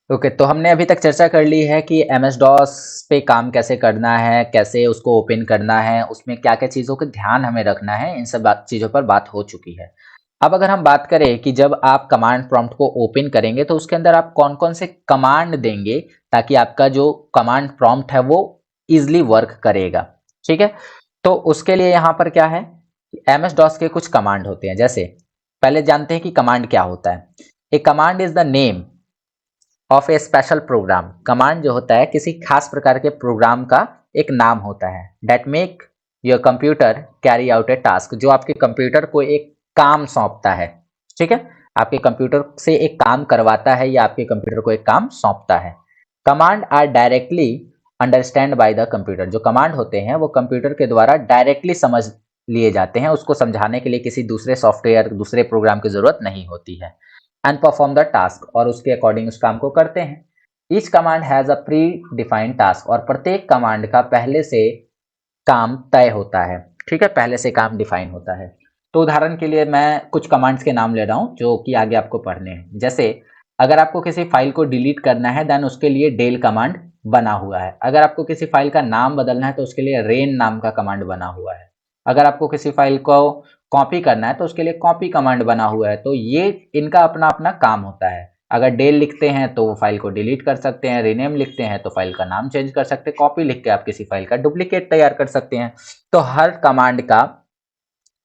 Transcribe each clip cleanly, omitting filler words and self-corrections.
Okay, तो हमने अभी तक चर्चा कर ली है कि एमएस डॉस पे काम कैसे करना है, कैसे उसको ओपन करना है, उसमें क्या-क्या चीज़ों का ध्यान हमें रखना है, इन सब चीज़ों पर बात हो चुकी है। अब अगर हम बात करें कि जब आप कमांड प्रॉम्प्ट को ओपन करेंगे तो उसके अंदर आप कौन-कौन से कमांड देंगे ताकि आपका जो कमांड प्रॉम्प्ट है वो ईज़िली वर्क करेगा, ठीक है? तो उसके लिए यहाँ पर क्या है, एमएस डॉस के कुछ कमांड होते हैं। जैसे पहले जानते हैं कि कमांड क्या होता है। A command is the name of a special program. Command जो होता है किसी खास प्रकार के प्रोग्राम का एक नाम होता है। That make your computer carry out a task, जो आपके कंप्यूटर को एक काम सौंपता है, ठीक है? आपके कंप्यूटर से एक काम करवाता है या आपके कंप्यूटर को एक काम सौंपता है। Command are directly understand by the computer. जो कमांड होते हैं वो कंप्यूटर के द्वारा डायरेक्टली समझ लिए जाते हैं, उसको समझाने के लिए किसी दूसरे सॉफ्टवेयर दूसरे प्रोग्राम की जरूरत नहीं होती है। एंड परफॉर्म द टास्क, और उसके अकॉर्डिंग उस काम को करते हैं। Each command has a pre defined task, और प्रत्येक कमांड का पहले से काम तय होता है, ठीक है? पहले से काम डिफाइन होता है। तो उदाहरण के लिए मैं कुछ कमांड्स के नाम ले रहा हूं जो कि आगे आपको पढ़ने हैं। जैसे अगर आपको किसी फाइल को डिलीट करना है देन उसके लिए डेल कमांड बना हुआ है। अगर आपको किसी फाइल का नाम बदलना है तो उसके लिए रेन नाम का कमांड बना हुआ है। अगर आपको किसी फाइल को कॉपी करना है तो उसके लिए कॉपी कमांड बना हुआ है। तो ये इनका अपना अपना काम होता है। अगर डेल लिखते हैं तो वो फाइल को डिलीट कर सकते हैं, रीनेम लिखते हैं तो फाइल का नाम चेंज कर सकते हैं, कॉपी लिख के आप किसी फाइल का डुप्लीकेट तैयार कर सकते हैं। तो हर कमांड का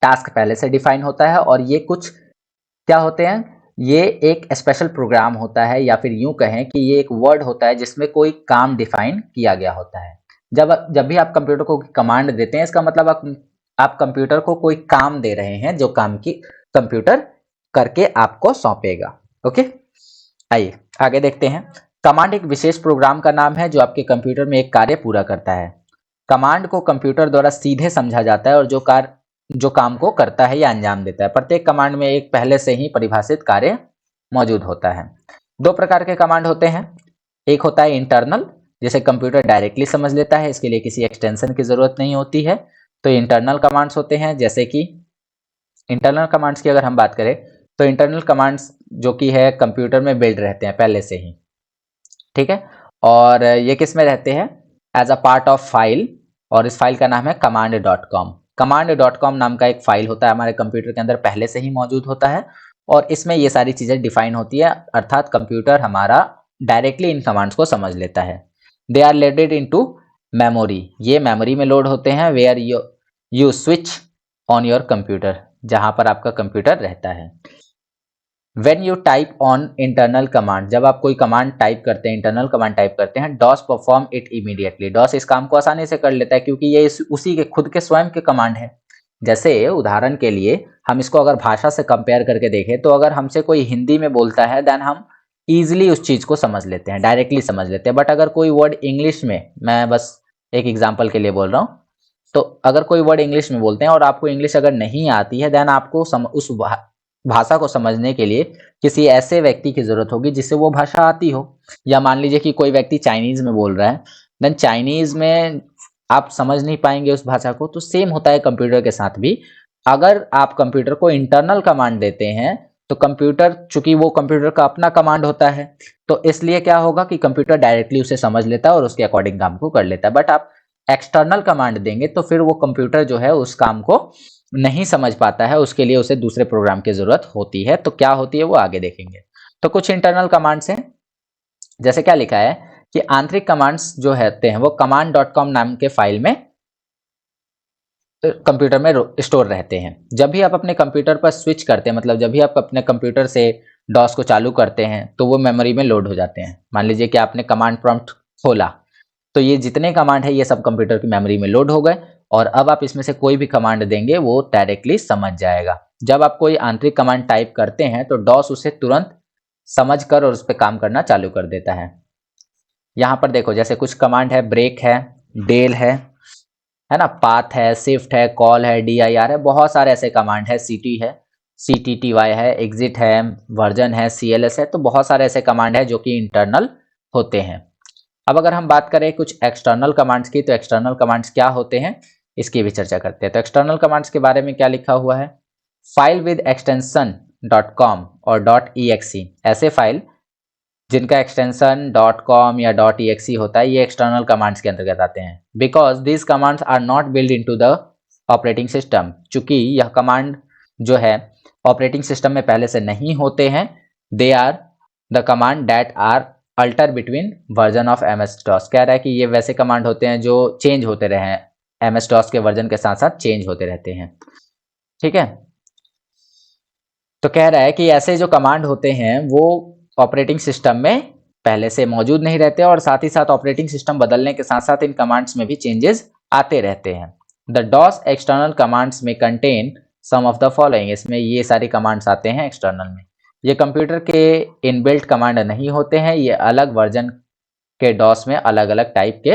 टास्क पहले से डिफाइन होता है, और ये कुछ क्या होते हैं, ये एक स्पेशल प्रोग्राम होता है, या फिर यूं कहें कि ये एक वर्ड होता है जिसमें कोई काम डिफाइन किया गया होता है। जब जब भी आप कंप्यूटर को कमांड देते हैं इसका मतलब आप कंप्यूटर को कोई काम दे रहे हैं, जो काम की कंप्यूटर करके आपको सौंपेगा। ओके, आइए आगे देखते हैं। कमांड एक विशेष प्रोग्राम का नाम है जो आपके कंप्यूटर में एक कार्य पूरा करता है। कमांड को कंप्यूटर द्वारा सीधे समझा जाता है और जो काम को करता है या अंजाम देता है। प्रत्येक कमांड में एक पहले से ही परिभाषित कार्य मौजूद होता है। दो प्रकार के कमांड होते हैं। एक होता है इंटरनल, जिसे कंप्यूटर डायरेक्टली समझ लेता है, इसके लिए किसी एक्सटेंशन की जरूरत नहीं होती है। तो इंटरनल कमांड्स होते हैं, जैसे कि इंटरनल कमांड्स की अगर हम बात करें तो इंटरनल कमांड्स जो कि है कंप्यूटर में बिल्ड रहते हैं पहले से ही, ठीक है? और ये किस में रहते हैं, as a part of file, और इस फाइल का नाम है command dot com. Command dot com नाम का एक फाइल होता है हमारे कंप्यूटर के अंदर, पहले से ही मौजूद होता है, और इसमें ये सारी चीजें डिफाइन होती है, अर्थात कंप्यूटर हमारा डायरेक्टली इन कमांड्स को समझ लेता है। They are loaded into memory, ये मेमोरी में लोड होते हैं। Where you switch on your computer, जहां पर आपका कंप्यूटर रहता है। When you type on internal command, जब आप कोई कमांड टाइप करते हैं, इंटरनल कमांड टाइप करते हैं, DOS perform it immediately. DOS इस काम को आसानी से कर लेता है क्योंकि ये उसी के खुद के स्वयं के कमांड है। जैसे उदाहरण के लिए हम इसको अगर भाषा से कंपेयर करके देखें तो अगर हमसे कोई हिंदी में बोलता है देन हम इजीली उस चीज को समझ लेते हैं, डायरेक्टली समझ लेते हैं। बट अगर कोई वर्ड इंग्लिश में, मैं बस एक एग्जाम्पल के लिए बोल रहा हूँ, तो अगर कोई वर्ड इंग्लिश में बोलते हैं और आपको इंग्लिश अगर नहीं आती है देन आपको उस भाषा को समझने के लिए किसी ऐसे व्यक्ति की जरूरत होगी जिससे वो भाषा आती हो। या मान लीजिए कि कोई व्यक्ति चाइनीज में बोल रहा है, देन चाइनीज में आप समझ नहीं पाएंगे उस भाषा को। तो सेम होता है कंप्यूटर के साथ भी। अगर आप कंप्यूटर को इंटरनल कमांड देते हैं तो कंप्यूटर, चूंकि वो कंप्यूटर का अपना कमांड होता है, तो इसलिए क्या होगा कि कंप्यूटर डायरेक्टली उसे समझ लेता है और उसके अकॉर्डिंग काम को कर लेता है। बट आप एक्सटर्नल कमांड देंगे तो फिर वो कंप्यूटर जो है उस काम को नहीं समझ पाता है, उसके लिए उसे दूसरे प्रोग्राम की जरूरत होती है। तो क्या होती है वो आगे देखेंगे। तो कुछ इंटरनल कमांड्स हैं, जैसे क्या लिखा है कि आंतरिक कमांड्स जो होते हैं वो कमांड डॉट कॉम नाम के फाइल में कंप्यूटर में स्टोर रहते हैं। जब भी आप अपने कंप्यूटर पर स्विच करते हैं, मतलब जब भी आप अपने कंप्यूटर से डॉस को चालू करते हैं तो वो मेमोरी में लोड हो जाते हैं। मान लीजिए कि आपने कमांड प्रॉम्प्ट खोला तो ये जितने कमांड है ये सब कंप्यूटर की मेमोरी में लोड हो गए, और अब आप इसमें से कोई भी कमांड देंगे वो डायरेक्टली समझ जाएगा। जब आप कोई आंतरिक कमांड टाइप करते हैं तो डॉस उसे तुरंत समझ कर और उस पर काम करना चालू कर देता है। यहाँ पर देखो, जैसे कुछ कमांड है, ब्रेक है, डेल है ना, पाथ है, शिफ्ट है, कॉल है, dir है, बहुत सारे ऐसे कमांड है, ct है, ctty है, एग्जिट है, वर्जन है, cls है। तो बहुत सारे ऐसे कमांड है जो कि इंटरनल होते हैं। अब अगर हम बात करें कुछ एक्सटर्नल कमांड्स की, तो एक्सटर्नल कमांड्स क्या होते हैं इसकी भी चर्चा करते हैं। तो एक्सटर्नल कमांड्स के बारे में क्या लिखा हुआ है, file with extension dot com और डॉट exe, ऐसे फाइल जिनका एक्सटेंशन डॉट कॉम या डॉट exe होता है, ये एक्सटर्नल कमांड्स के अंतर्गत आते हैं। Because this commands are not build into the operating system, चूंकि यह कमांड जो है ऑपरेटिंग सिस्टम में पहले से नहीं होते हैं। They are the command that are alter between version of MS DOS. कह रहा है कि ये वैसे कमांड होते हैं जो चेंज होते रहे हैं, एमएस डॉस के वर्जन के साथ साथ चेंज होते रहते हैं। ठीक है, तो कह रहा है कि ऐसे जो कमांड होते हैं वो ऑपरेटिंग सिस्टम में पहले से मौजूद नहीं रहते और साथ ही साथ ऑपरेटिंग सिस्टम बदलने के साथ साथ इन कमांड्स में भी चेंजेस आते रहते हैं। द डॉस एक्सटर्नल कमांड्स में contain some of the following, इसमें ये सारी कमांड्स आते हैं एक्सटर्नल में। ये कंप्यूटर के इनबिल्ट कमांड नहीं होते हैं, ये अलग वर्जन के डॉस में अलग अलग टाइप के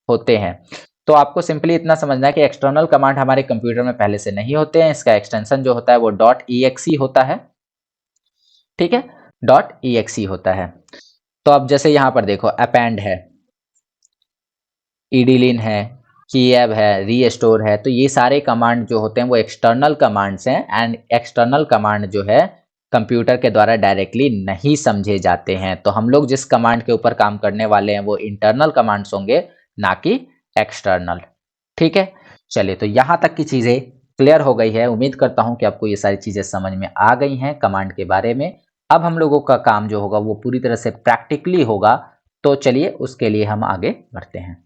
होते हैं। तो आपको सिंपली इतना समझना है कि एक्सटर्नल कमांड हमारे कंप्यूटर में पहले से नहीं होते हैं, इसका एक्सटेंशन जो होता है वो डॉट exe होता है। ठीक है, डॉट exe होता है। तो अब जैसे यहां पर देखो अपेंड है, ईडीलिन है, कीएब है, रीस्टोर है, तो ये सारे कमांड जो होते हैं वो एक्सटर्नल कमांड्स हैं। एंड एक्सटर्नल कमांड जो है कंप्यूटर के द्वारा डायरेक्टली नहीं समझे जाते हैं। तो हम लोग जिस कमांड के ऊपर काम करने वाले हैं वो इंटरनल कमांड्स होंगे, ना कि एक्सटर्नल। ठीक है, चलिए तो यहां तक की चीजें क्लियर हो गई है। उम्मीद करता हूं कि आपको ये सारी चीजें समझ में आ गई हैं कमांड के बारे में। अब हम लोगों का काम जो होगा वो पूरी तरह से प्रैक्टिकली होगा। तो चलिए उसके लिए हम आगे बढ़ते हैं।